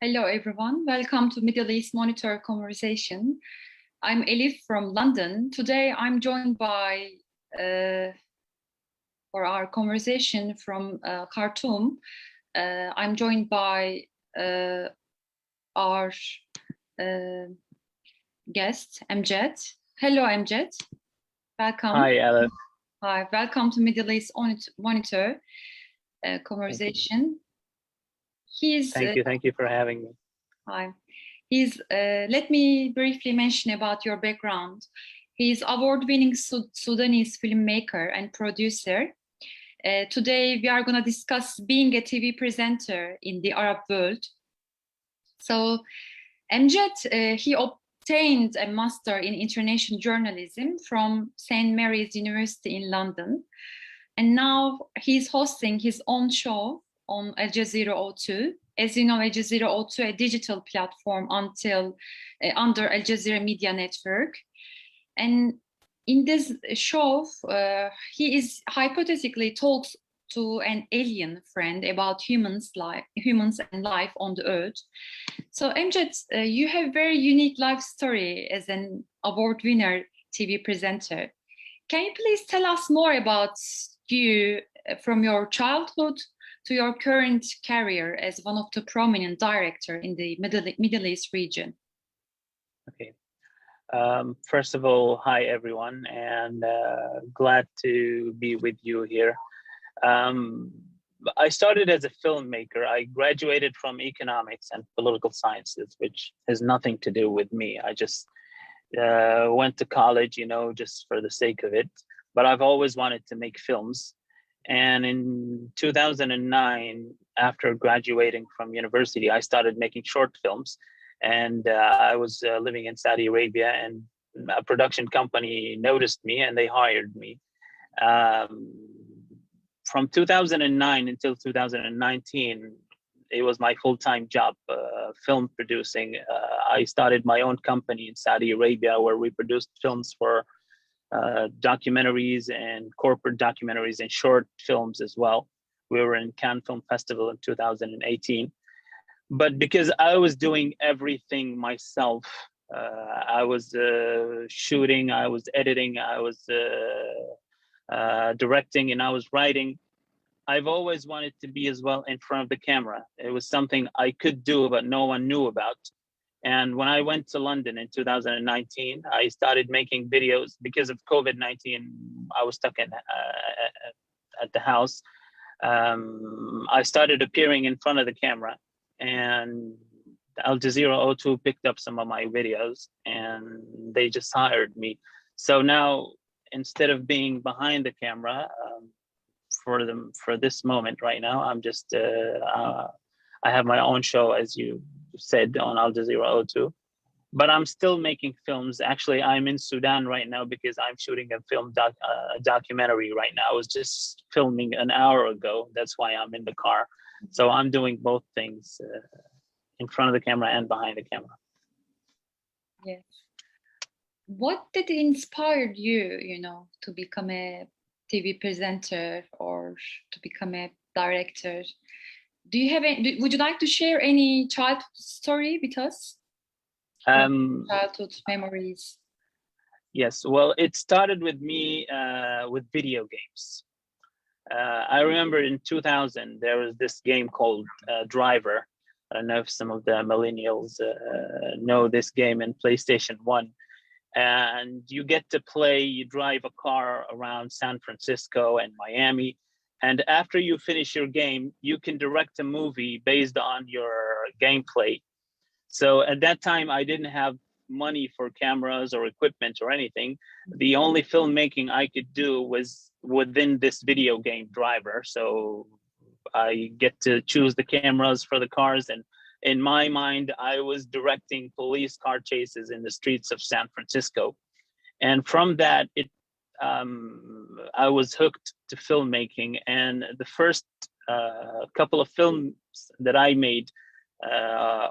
Hello, everyone. Welcome to Middle East Monitor Conversation. I'm Elif from London. Today, I'm joined by, for our conversation from Khartoum, I'm joined by our guest, Amjad. Hello, Amjad. Welcome. Hi, Elif. Hi, welcome to Middle East Monitor Conversation. Thank you for having me. Hi. Let me briefly mention about your background. He's award-winning Sudanese filmmaker and producer. Today, we are going to discuss being a TV presenter in the Arab world. So, Amjad, he obtained a master in international journalism from St. Mary's University in London. And now he's hosting his own show on Al Jazeera O2. As you know, Al Jazeera O2, a digital platform under Al Jazeera Media Network. And in this show, he is hypothetically talks to an alien friend about humans and life on the earth. So Amjad, you have very unique life story as an award winner TV presenter. Can you please tell us more about you from your childhood to your current career as one of the prominent director in the Middle East region? Okay. First of all, hi everyone, and glad to be with you here. I started as a filmmaker. I graduated from economics and political sciences, which has nothing to do with me. I just went to college, just for the sake of it. But I've always wanted to make films. And in 2009, after graduating from university, I started making short films. And I was living in Saudi Arabia, and a production company noticed me and they hired me. From 2009 until 2019, it was my full-time job, film producing. I started my own company in Saudi Arabia where we produced films for documentaries and corporate documentaries and short films as well. We were in Cannes Film Festival in 2018. But because I was doing everything myself, I was shooting, I was editing, I was directing, and I was writing. I've always wanted to be as well in front of the camera. It was something I could do, but no one knew about. And when I went to London in 2019, I started making videos. Because of COVID-19. I was stuck at the house. I started appearing in front of the camera, and Al Jazeera O2 picked up some of my videos and they just hired me. So now, instead of being behind the camera, for this moment right now, I'm just, I have my own show, as you said, on Al Jazeera O2, but I'm still making films. Actually, I'm in Sudan right now because I'm shooting a film documentary right now. I was just filming an hour ago. That's why I'm in the car. So I'm doing both things, in front of the camera and behind the camera. Yes. What did inspire you, to become a TV presenter or to become a director? Would you like to share any childhood story with us? Childhood memories. Yes, well, it started with me with video games. I remember in 2000, there was this game called Driver. I don't know if some of the millennials know this game in PlayStation 1. And you get to play, you drive a car around San Francisco and Miami. And after you finish your game, you can direct a movie based on your gameplay. So at that time, I didn't have money for cameras or equipment or anything. The only filmmaking I could do was within this video game Driver. So I get to choose the cameras for the cars, and in my mind, I was directing police car chases in the streets of San Francisco. And from that, I was hooked to filmmaking. And the first couple of films that I made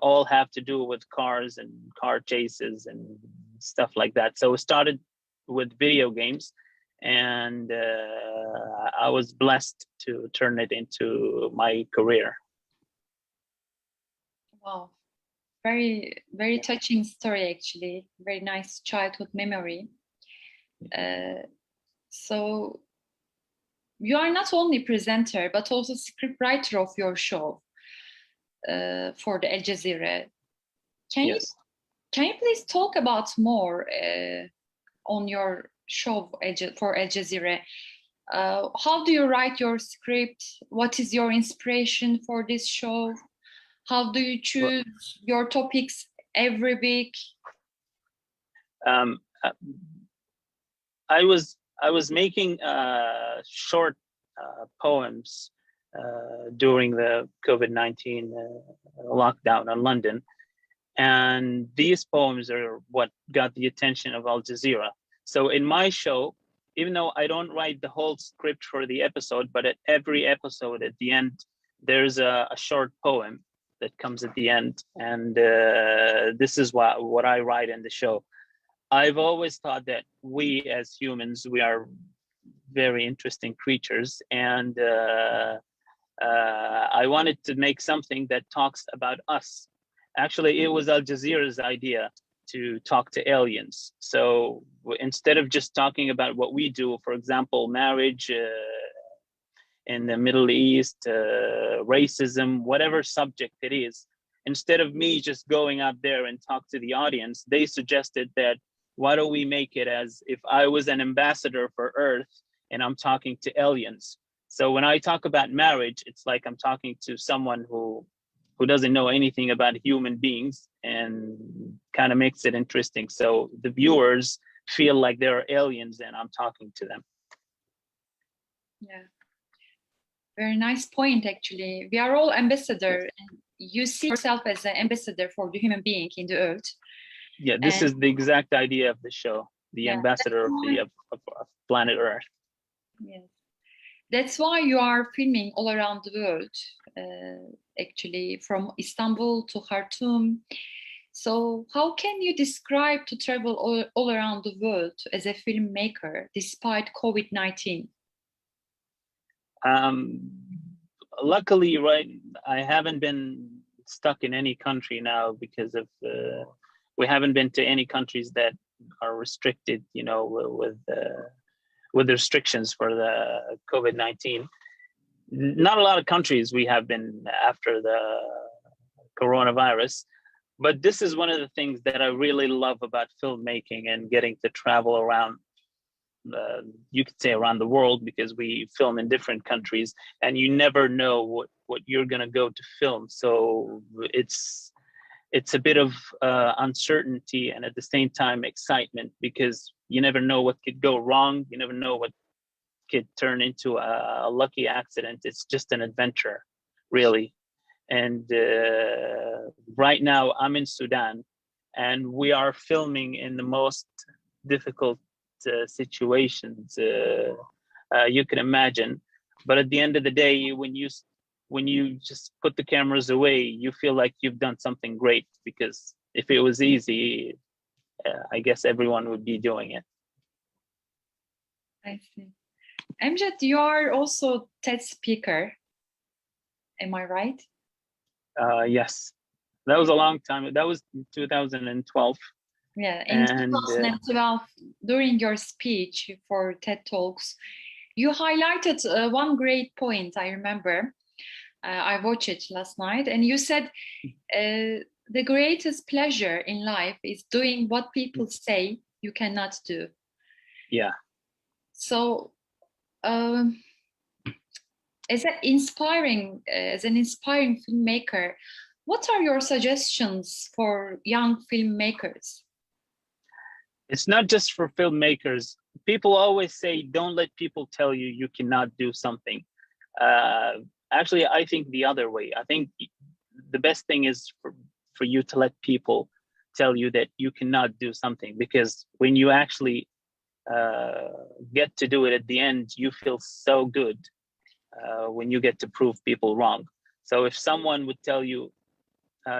all have to do with cars and car chases and stuff like that. So it started with video games, and I was blessed to turn it into my career. Wow, very, very touching story, actually. Very nice childhood memory. So you are not only presenter, but also scriptwriter of your show for the Al Jazeera. Yes. Can you please talk about more on your show for Al Jazeera? How do you write your script? What is your inspiration for this show? How do you Well, choose your topics every week? um, uh, I was making short poems during the COVID-19 lockdown in London, and these poems are what got the attention of Al Jazeera. So in my show, even though I don't write the whole script for the episode, but at every episode at the end, there's a short poem that comes at the end, and this is what I write in the show. I've always thought that we as humans, we are very interesting creatures, and I wanted to make something that talks about us. Actually, it was Al Jazeera's idea to talk to aliens. So instead of just talking about what we do, for example, marriage in the Middle East, racism, whatever subject it is, instead of me just going out there and talk to the audience, they suggested that why don't we make it as if I was an ambassador for Earth and I'm talking to aliens. So when I talk about marriage, it's like I'm talking to someone who doesn't know anything about human beings, and kind of makes it interesting. So the viewers feel like they're aliens and I'm talking to them. Yeah, very nice point, actually. We are all ambassador, and you see yourself as an ambassador for the human being in the earth. Yeah, this is the exact idea of the show, the Yeah, ambassador of planet Earth. yes. That's why you are filming all around the world, actually, from Istanbul to Khartoum. So how can you describe to travel all around the world as a filmmaker despite COVID-19? Luckily, right, I haven't been stuck in any country now because of we haven't been to any countries that are restricted, you know, with restrictions for the COVID-19. Not a lot of countries we have been after the coronavirus, but this is one of the things that I really love about filmmaking and getting to travel around. You could say around the world, because we film in different countries, and you never know what you're gonna go to film. So it's a bit of uncertainty and at the same time excitement, because you never know what could go wrong. You never know what could turn into a lucky accident. It's just an adventure, really. And right now I'm in Sudan, and we are filming in the most difficult situations you can imagine. But at the end of the day, when you just put the cameras away, you feel like you've done something great, because if it was easy, I guess everyone would be doing it. I see. Amjad, you are also TED speaker. Am I right? Yes, that was a long time. That was 2012. Yeah, in 2012, during your speech for TED Talks, you highlighted one great point. I remember. I watched it last night, and you said the greatest pleasure in life is doing what people say you cannot do. Yeah. So, as an inspiring filmmaker, what are your suggestions for young filmmakers? It's not just for filmmakers. People always say, don't let people tell you you cannot do something. Actually, I think the other way. I think the best thing is for you to let people tell you that you cannot do something, because when you actually get to do it at the end, you feel so good when you get to prove people wrong. So if someone would tell you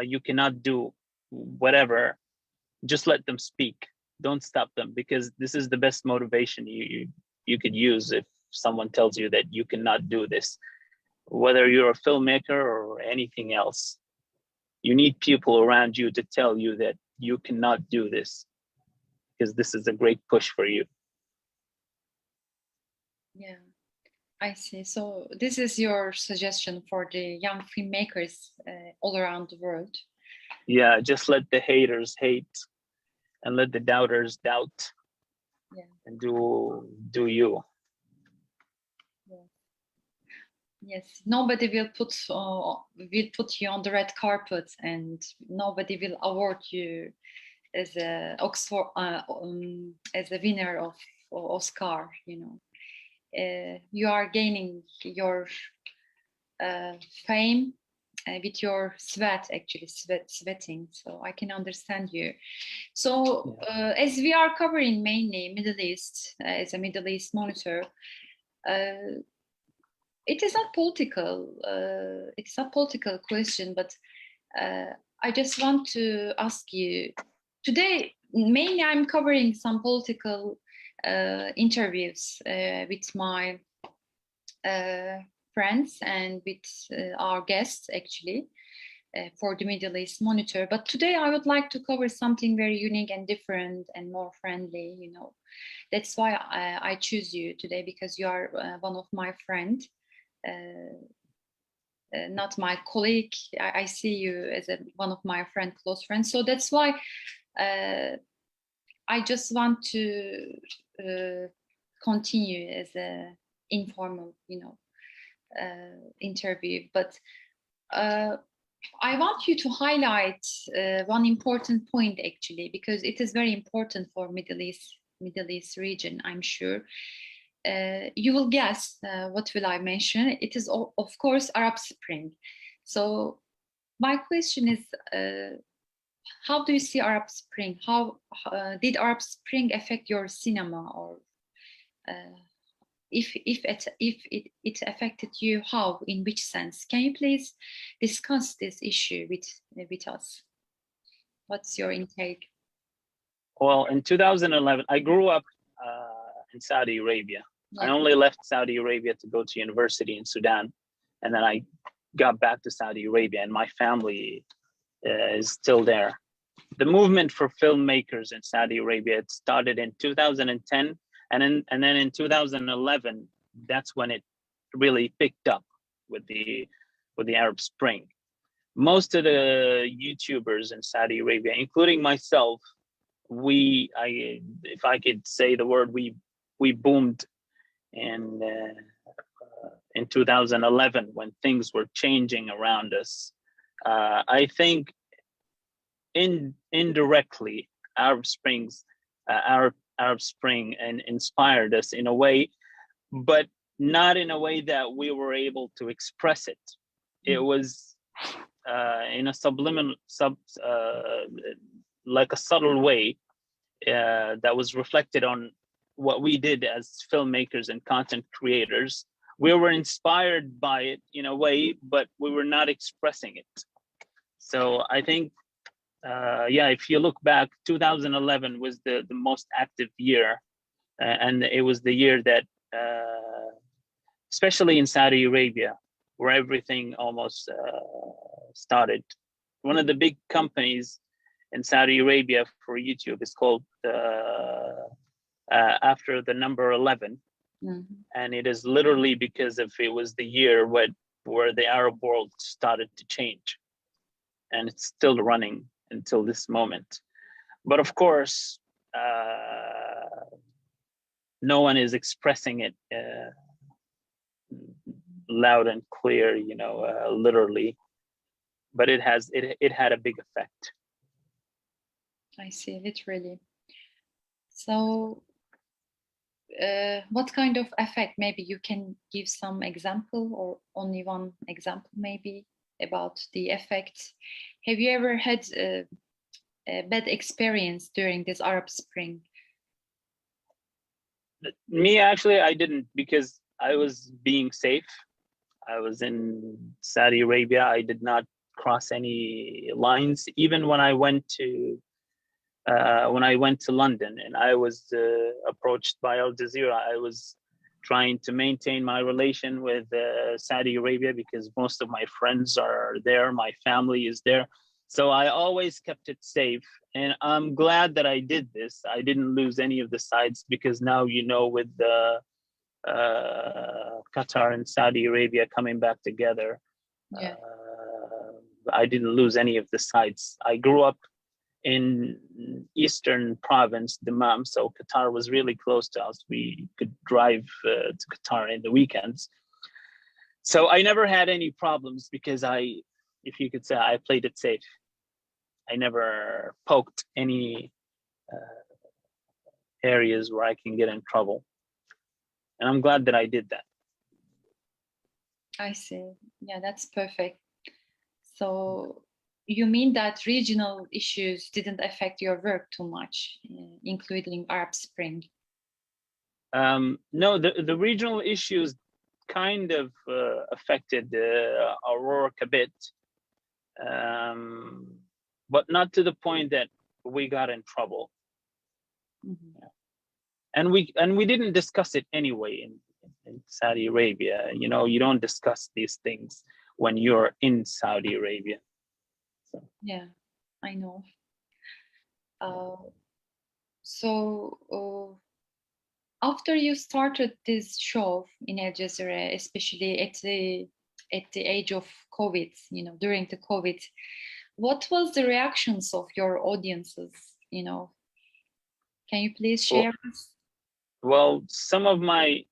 you cannot do whatever, just let them speak. Don't stop them, because this is the best motivation you could use. If someone tells you that you cannot do this, whether you're a filmmaker or anything else, You need people around you to tell you that you cannot do this, because this is a great push for you. Yeah, I see. So this is your suggestion for the young filmmakers all around the world. Yeah, just let the haters hate and let the doubters doubt. Yeah. And do you. Yeah. Yes, nobody will put you on the red carpet, and nobody will award you as a Oxford as a winner of Oscar. You are gaining your fame with your sweat, actually sweating. So I can understand you. So as we are covering mainly Middle East as a Middle East monitor. It is not political. It's not political question, but I just want to ask you today. Mainly, I'm covering some political interviews with my friends and with our guests, actually, for the Middle East Monitor. But today, I would like to cover something very unique and different and more friendly. That's why I choose you today, because you are one of my friends. Not my colleague. I see you as one of my close friends. So that's why I just want to continue as a informal, interview. But I want you to highlight one important point, actually, because it is very important for Middle East region, I'm sure. You will guess what will I mention. It is, of course, Arab Spring. So my question is, how do you see Arab Spring? How did Arab Spring affect your cinema, or if it affected you, how, in which sense? Can you please discuss this issue with us? What's your intake? Well, in 2011, I grew up in Saudi Arabia. Yeah. I only left Saudi Arabia to go to university in Sudan, and then I got back to Saudi Arabia, and my family is still there. The movement for filmmakers in Saudi Arabia, it started in 2010, and then in 2011, that's when it really picked up with the Arab Spring. Most of the YouTubers in Saudi Arabia, including myself, if I could say the word, we boomed in 2011 when things were changing around us. I think indirectly, Arab Spring inspired us in a way, but not in a way that we were able to express it. It was in a subliminal, like a subtle way that was reflected on what we did as filmmakers and content creators. We were inspired by it in a way, but we were not expressing it. So I think, if you look back, 2011 was the most active year. And it was the year that, especially in Saudi Arabia, where everything almost started. One of the big companies in Saudi Arabia for YouTube is called after the number 11. Mm-hmm. And it is literally because it was the year where the Arab world started to change. And it's still running until this moment. But of course, no one is expressing it loud and clear, literally. But it had a big effect. I see, literally. So what kind of effect? Maybe you can give some example, or only one example maybe, about the effect. Have you ever had a bad experience during this Arab Spring? Me, actually, I didn't, because I was being safe. I was in Saudi Arabia. I did not cross any lines. Even when I went to London and I was approached by Al Jazeera, I was trying to maintain my relation with Saudi Arabia because most of my friends are there, my family is there. So I always kept it safe. And I'm glad that I did this. I didn't lose any of the sites, because now, you know, with the Qatar and Saudi Arabia coming back together, Yeah. I didn't lose any of the sites. I grew up in eastern province, Dammam, so Qatar was really close to us. We could drive to Qatar in the weekends. So I never had any problems, because if you could say, I played it safe. I never poked any areas where I can get in trouble. And I'm glad that I did that. I see. Yeah, that's perfect. So you mean that regional issues didn't affect your work too much, including Arab Spring? No, the regional issues kind of affected our work a bit, but not to the point that we got in trouble. Mm-hmm. And we didn't discuss it anyway in Saudi Arabia. You know, you don't discuss these things when you're in Saudi Arabia. So. Yeah, I know. After you started this show in Al Jazeera, especially at the age of COVID, you know, during the COVID, what was the reactions of your audiences? You know, can you please share this? Well, some of my,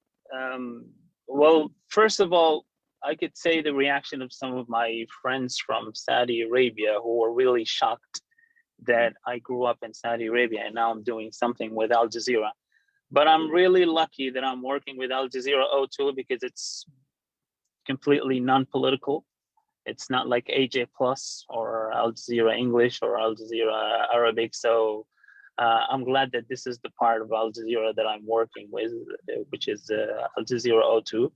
well, first of all, I could say the reaction of some of my friends from Saudi Arabia, who were really shocked that I grew up in Saudi Arabia and now I'm doing something with Al Jazeera. But I'm really lucky that I'm working with Al Jazeera O2, because it's completely non-political. It's not like AJ Plus or Al Jazeera English or Al Jazeera Arabic. So I'm glad that this is the part of Al Jazeera that I'm working with, which is Al Jazeera O2.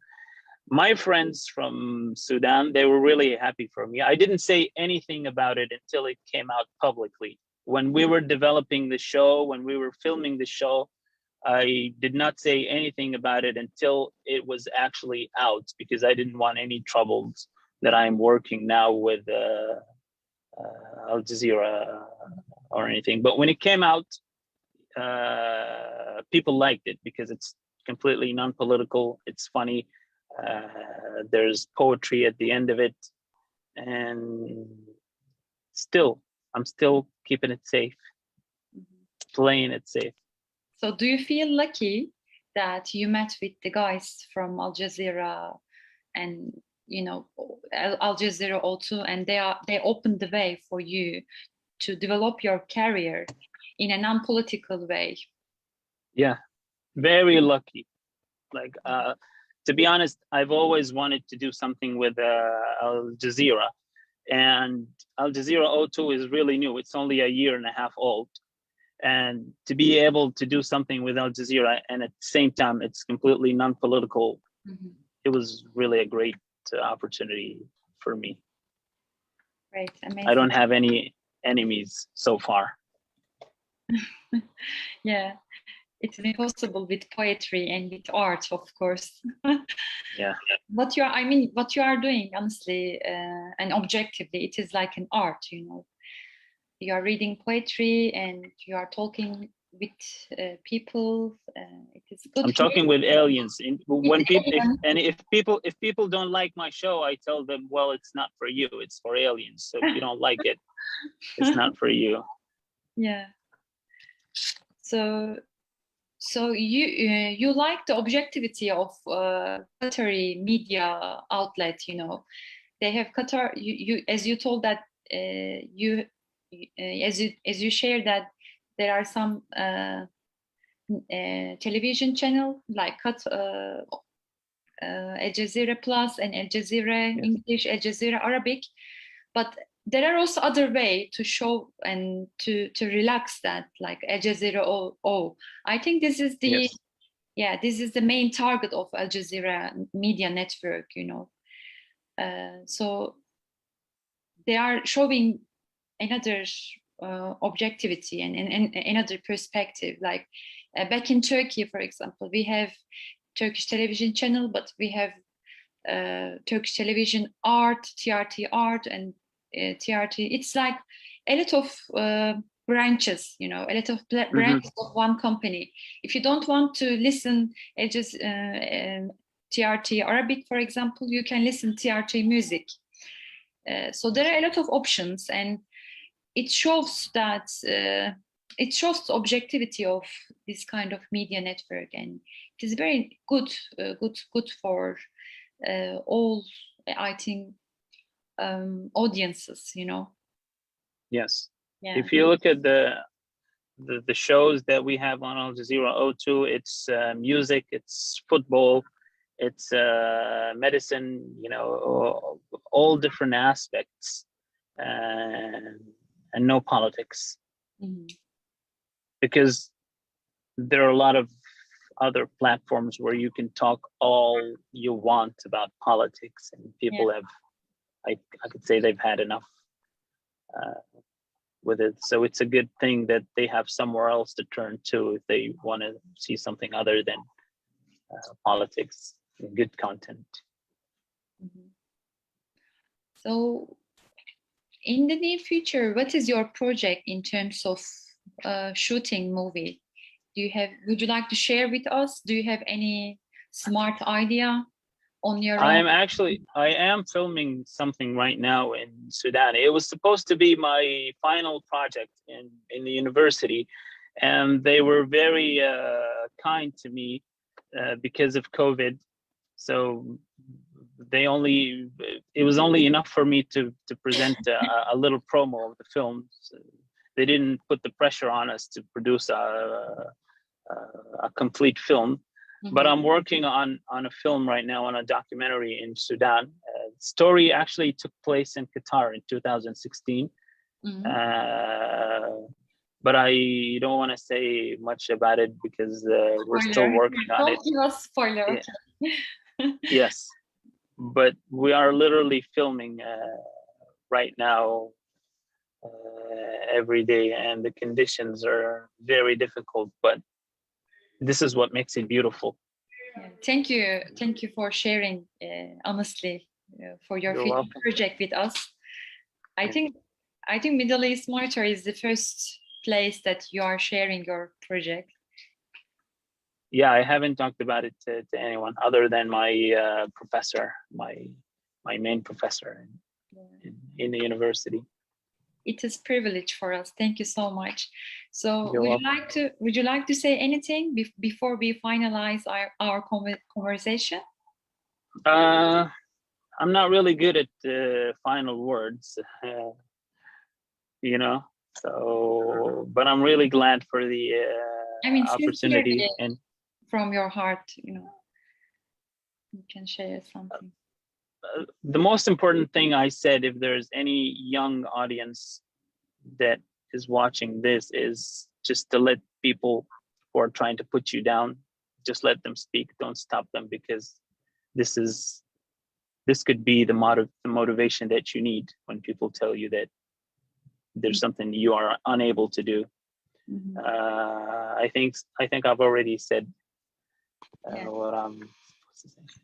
My friends from Sudan, they were really happy for me. I didn't say anything about it until it came out publicly. When we were developing the show, when we were filming the show, I did not say anything about it until it was actually out, because I didn't want any troubles that I'm working now with Al Jazeera or anything. But when it came out, people liked it, because it's completely non-political. It's funny. There's poetry at the end of it, and I'm still keeping it safe, playing it safe. So do you feel lucky that you met with the guys from Al Jazeera and, you know, Al Jazeera O2, and they opened the way for you to develop your career in a non-political way? Yeah, very lucky. Like, to be honest, I've always wanted to do something with Al Jazeera, and Al Jazeera O2 is really new. It's only a year and a half old. And to be able to do something with Al Jazeera, and at the same time, it's completely non-political, it was really a great opportunity for me. Great, amazing. I don't have any enemies so far. Yeah, it's impossible with poetry and with art, of course. Yeah. What you are doing, honestly and objectively, it is like an art, you know. You are reading poetry and you are talking with people. It is good. I'm talking with aliens. When if people don't like my show, I tell them, well, it's not for you. It's for aliens. So if you don't like it, it's not for you. Yeah. So you like the objectivity of Qatari media outlet. You know, they have Qatar. You as you told that as you share that there are some television channel like Al Jazeera Plus and Al Jazeera English, Al Jazeera Arabic, but there are also other way to show and to relax that, like Al Jazeera O. I think this is the this is the main target of Al Jazeera Media Network, you know. So they are showing another objectivity and another perspective. Like back in Turkey, for example, we have Turkish television channel, but we have Turkish television art, TRT art, and TRT. It's like a lot of branches, you know, a lot of branches of one company. If you don't want to listen just TRT Arabic, for example, you can listen TRT music. So there are a lot of options, and it shows that it shows the objectivity of this kind of media network, and it is very good, good for all, I think, audiences, you know. Yes. Yeah. If you look at the shows that we have on Al Jazeera O2, it's music, it's football, it's medicine, you know, all different aspects, and no politics. Because there are a lot of other platforms where you can talk all you want about politics, and people have, I could say they've had enough with it. So it's a good thing that they have somewhere else to turn to if they want to see something other than politics and good content. So in the near future, what is your project in terms of shooting movie? Would you like to share with us? Do you have any smart idea on your own? I am filming something right now in Sudan. It was supposed to be my final project in the university, and they were very kind to me because of COVID. So it was only enough for me to present a little promo of the film. So they didn't put the pressure on us to produce a complete film. But I'm working on a film right now, on a documentary in Sudan. The story actually took place in Qatar in 2016. But I don't want to say much about it because we're still working on it. Don't give us spoiler. Yeah. Yes, but we are literally filming right now every day, and the conditions are very difficult, but this is what makes it beautiful. Yeah. Thank you for sharing honestly for your project with us. I think Middle East Monitor is the first place that you are sharing your project. Yeah, I haven't talked about it to anyone other than my professor, my main professor in the university. It is a privilege for us. Thank you so much. So You're welcome. would you like to say anything before we finalize our conversation? I'm not really good at final words, you know. So, but I'm really glad for the opportunity, and from your heart, you know, you can share something. The most important thing I said, if there's any young audience that is watching this, is just to let people who are trying to put you down, just let them speak. Don't stop them, because this could be the motivation that you need when people tell you that there's something you are unable to do. I think I've already said what I'm supposed to say.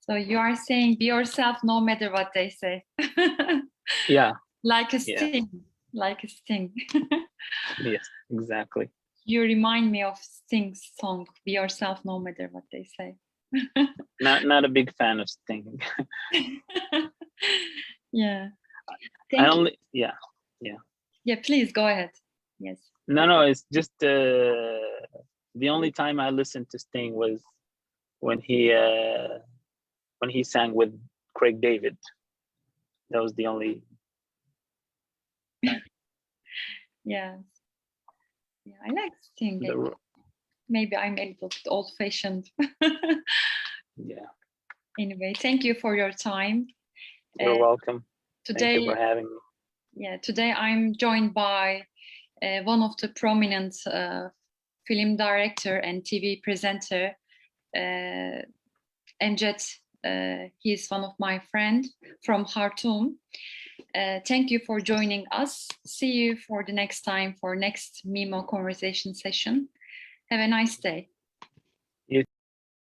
So you are saying be yourself no matter what they say. Yeah. Like a sting. Yeah. Like a sting. Yes, exactly. You remind me of Sting's song, Be Yourself No Matter What They Say. Not a big fan of Sting. Yeah. Yeah. Yeah, please go ahead. Yes. No, it's just the only time I listened to Sting was when he sang with Craig David. That was the only time. Yeah, I like Sting. Maybe I'm a little bit old-fashioned. Yeah. Anyway, thank you for your time. You're welcome. Today, thank you for having me. Yeah, today I'm joined by one of the prominent film director and TV presenter, Amjad. He's one of my friends from Khartoum. Thank you for joining us. See you for the next time for next MEMO conversation session. Have a nice day.